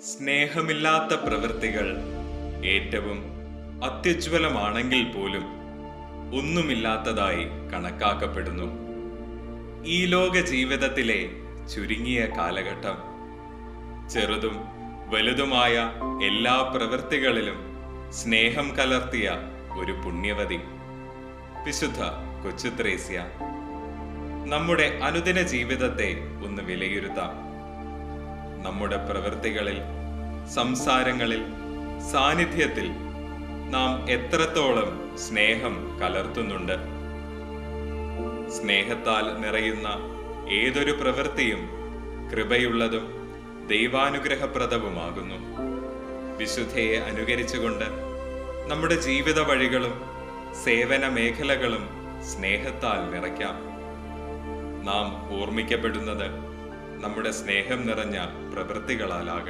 സ്നേഹമില്ലാത്ത പ്രവൃത്തികൾ ഏറ്റവും അത്യുജ്വലമാണെങ്കിൽ പോലും ഒന്നുമില്ലാത്തതായി കണക്കാക്കപ്പെടുന്നു. ഈ ലോക ജീവിതത്തിലെ ചുരുങ്ങിയ കാലഘട്ടം ചെറുതും വലുതുമായ എല്ലാ പ്രവൃത്തികളിലും സ്നേഹം കലർത്തിയ ഒരു പുണ്യവതി വിശുദ്ധ കൊച്ചുത്രേസ്യ. നമ്മുടെ അനുദിന ജീവിതത്തെ ഒന്ന് വിലയിരുത്താം. നമ്മുടെ പ്രവൃത്തികളിൽ, സംസാരങ്ങളിൽ, സാന്നിധ്യത്തിൽ നാം എത്രത്തോളം സ്നേഹം കലർത്തുന്നുണ്ട്? സ്നേഹത്താൽ നിറയുന്ന ഏതൊരു പ്രവൃത്തിയും കൃപയുള്ളതും ദൈവാനുഗ്രഹപ്രദവുമാകുന്നു. വിശുദ്ധയെ അനുകരിച്ചുകൊണ്ട് നമ്മുടെ ജീവിത വഴികളും സേവന മേഖലകളും സ്നേഹത്താൽ നിറയ്ക്കാം. നാം ഓർമ്മിക്കപ്പെടുന്നത് നമ്മുടെ സ്നേഹം നിറഞ്ഞ പ്രവൃത്തികളാലാകണം.